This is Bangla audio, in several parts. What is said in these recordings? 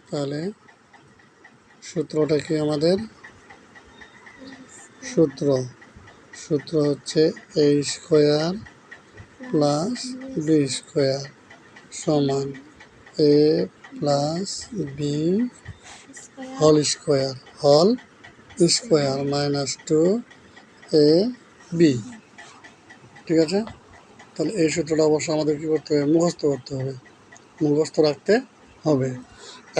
তাহলে সূত্রটা কি আমাদের? সূত্র হচ্ছে a square plus b square সমান a প্লাস b whole square minus 2ab। ঠিক আছে, তাহলে এই সূত্রটা অবশ্য আমাদের কি করতে হবে? মুখস্থ করতে হবে, মুখস্থ রাখতে হবে।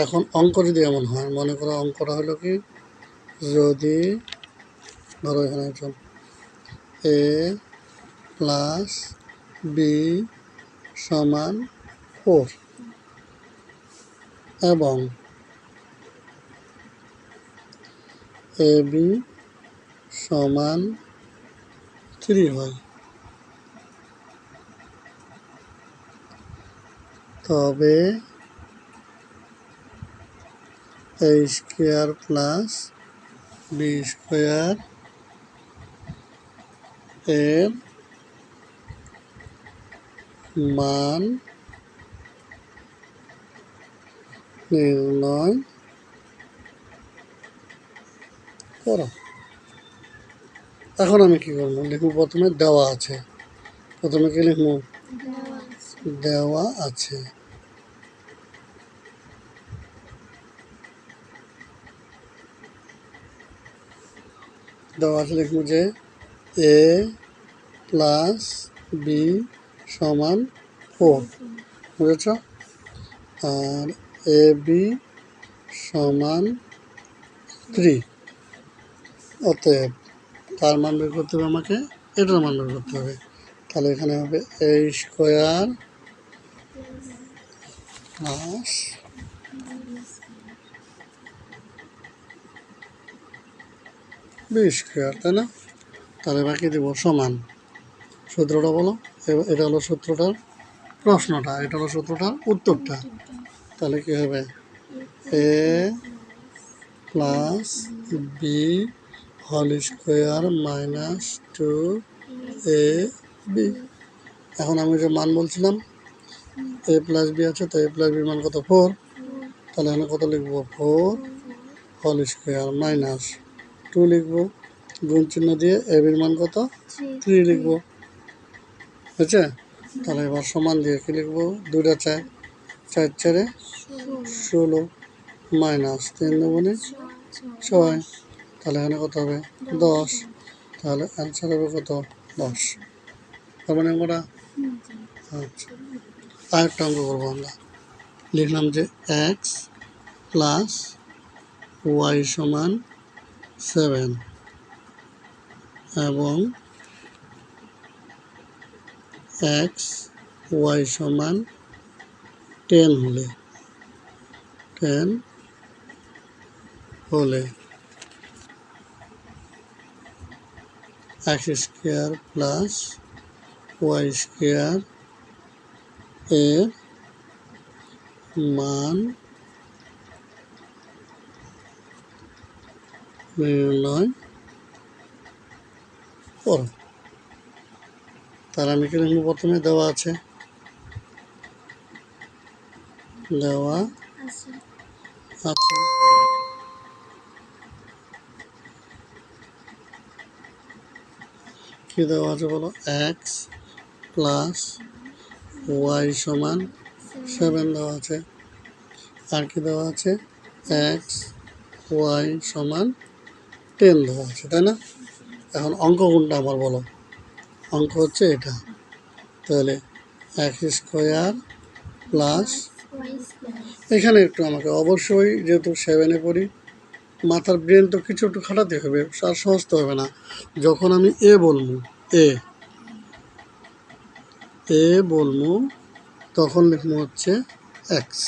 এখন অঙ্ক যদি এমন হয়, মনে করো অঙ্কটা হলো কি, যদি ধরো এখানে চল a প্লাস b সমান 4 এবং ab সমান 3 হয়, তবে a square plus b square এর মান নির্ণয় করো। এখন আমি কি করবো? লিখবো প্রথমে দেওয়া আছে, প্রথমে কি লিখবো? দেওয়া আছে। দেওয়া আছে লিখবো যে a প্লাস b সমান 4, বুঝেছ? আর এ বি সমান 3। অতএব তার মান বের করতে হবে আমাকে, এটার মান বের করতে হবে। তাহলে এখানে হবে a square plus b square, তাই না? তাহলে বাকি দেব সমান। সূত্রটা বলো, এটা হলো সূত্রটার প্রশ্নটা, এটা হলো সূত্রটার উত্তরটা। তাহলে কি হবে? a plus B whole square minus 2ab। এখন আমি যে মান বলছিলাম a প্লাস বি আছে, তো a প্লাস বির মান কত? 4। তাহলে এখানে কত লিখবো? 4 হোল স্কোয়ার মাইনাস 2 লিখবো, গুণ চিহ্ন দিয়ে a বির মান কত? 3 লিখবো, বুঝছে? তাহলে এবার সমান দিয়ে কি লিখবো? 2টা 4, 4 4 16 মাইনাস 3 দুগুণে 6। তাহলে এখানে কত হবে? 10। তাহলে অ্যান্সার হবে কত? 10। তার মানে আমরা আচ্ছা আরেকটা অঙ্ক করবো আমরা। লিখলাম যে এক্স প্লাস ওয়াই সমান 7 এবং এক্স ওয়াই সমান 10 হলে X square plus Y square এর মান নির্ণয় করো। তাহলে আমি কি লিখবো? প্রথমে দেওয়া আছে, দেওয়া আছে কি দেওয়া আছে বলো? এক্স প্লাস ওয়াই সমান 7 দেওয়া আছে। আর কি দেওয়া আছে? এক্স ওয়াই সমান 10 দেওয়া আছে, তাই না? এখন অঙ্ক কোনটা আমার বলো? অঙ্ক হচ্ছে এটা। তাহলে এক্স স্কোয়ার প্লাস, এখানে একটু আমাকে অবশ্যই, যেহেতু 7-এ পড়ি, মাথার ব্রেন তো কিছু একটু খাটাতে হবে, আর সহজ তো হবে না। যখন আমি এ বলবো, এ বলবো, তখন লিখবো হচ্ছে এক্স,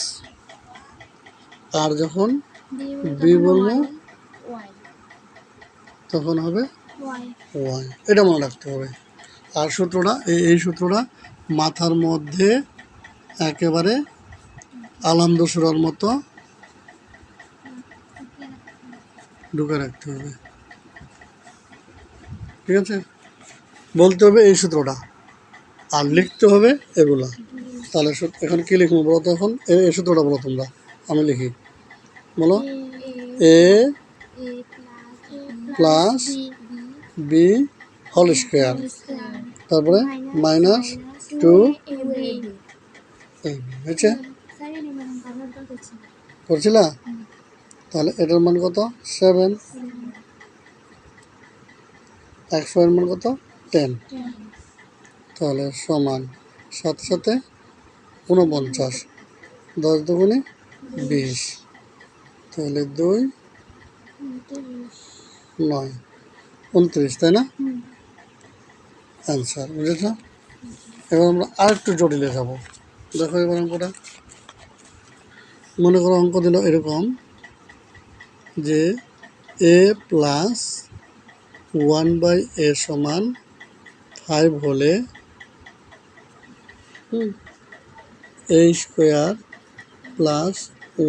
আর যখন বি বলবো তখন হবে ওয়াই। এটা মনে রাখতে হবে। আর সূত্রটা, এই সূত্রটা মাথার মধ্যে একেবারে আলামদোসরার মতো ঢুকে রাখতে হবে, ঠিক আছে? বলতে হবে এই সূত্রটা, আর লিখতে হবে এগুলা। তাহলে এখন কি লিখবো বলো তো? এখন এই সূত্রটা বলো তোমরা, আমি লিখি। বলো এ প্লাস বি হোল স্কোয়ার, তারপরে মাইনাস টু হয়েছে, করছিলা? তাহলে এটার মান কত? 7। একশো এর মান কত? 10। তাহলে সমান সাথে সাথে 49, 10 দুগুণে 20, তাহলে 2 9 29, তাই না? অ্যান্সার, বুঝেছ? এবার আমরা আরেকটু জটিলে যাব। দেখো এবার অঙ্কটা, মনে করো অঙ্ক দিল এরকম যে এ প্লাস 1/a সমান 5 হলে a স্কোয়ার প্লাস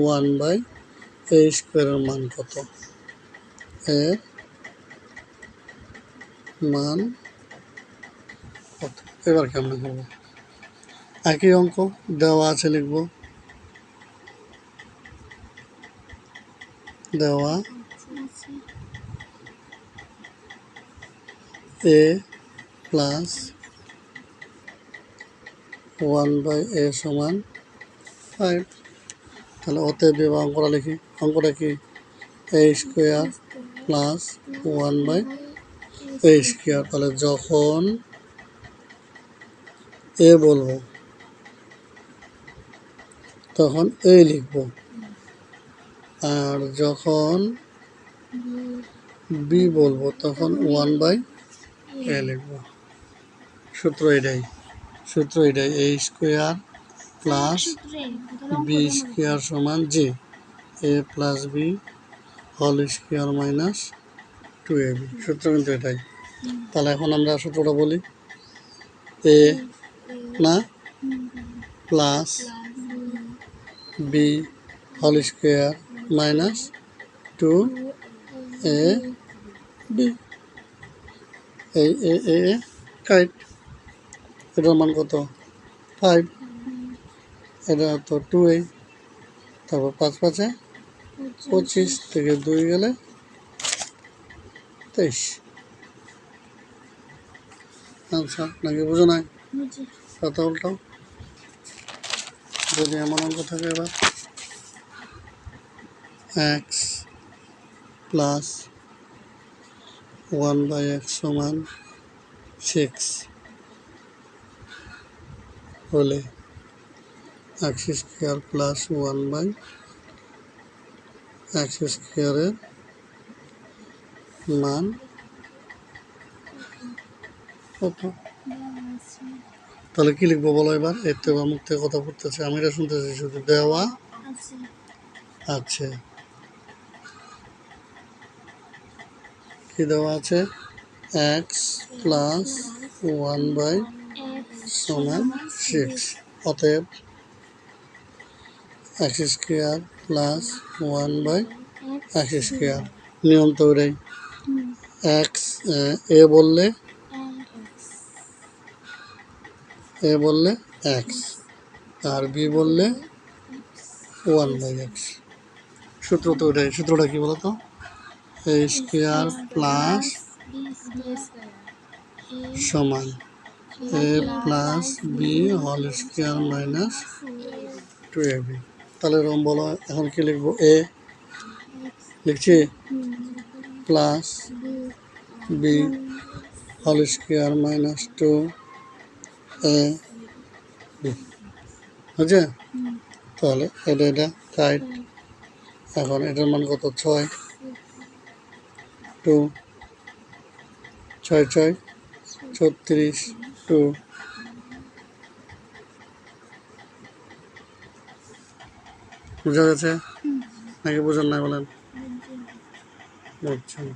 1/a স্কোয়ারের মান কত? এর মান কত? এবার কেমন করবো? একই অঙ্ক দেওয়া আছে, লিখব দেওয়া a প্লাস 1/a সমান 5। তাহলে অতএব এবার অঙ্কটা লিখি। অঙ্কটা কি? a square plus 1/a square. তাহলে যখন এ বলবো তখন এ লিখব, আর যখন বি বলবো তখন 1/a লিখব। সূত্র এটাই, a square plus B square সমান জি, A plus B whole square minus 2ab। সূত্র কিন্তু এটাই। তাহলে এখন আমরা সূত্রটা বলি, এ না plus B whole square minus 2ab। এই এ কাইট, এটার মান কত? 5। এটা তো 2a, তারপর 5 5 25 থেকে 2 গেলে 23। আচ্ছা, নাকি বুঝো নাই? কথা উল্টাও যদি এমন অঙ্ক থাকে। এবার এক্স প্লাস 1/x সমান 6 হলে এক্স স্কোয়ার প্লাস 1/x স্কোয়ারের মান কত? তাহলে কি লিখবো বলো এবার? এর থেকে মুখ থেকে কথা পড়তেছে, আমি এটা শুনতেছি শুধু। দেওয়া আছে, কি দেওয়া আছে? এক্স প্লাস 1/x সমান 6, অতএব x square plus 1/x square. নিয়ম তো ওটাই, এক্স এ বললে এক্স, আর বি বললে 1/x। সূত্র তো ওটাই। সূত্রটা কি বলতো? এ স্কোয়ার প্লাস সমান A plus B whole square minus 2ab। তাহলে এরকম বলো। এখন কি লিখবো? এ লিখছি plus B whole square minus 2ab, বুঝছে? তাহলে এটা কাইট। এখন এটার মান কত? 6, 2 6 6 36 2। বুঝা গেছে নাকি বুঝেন নাই বলেন? বুঝছেন।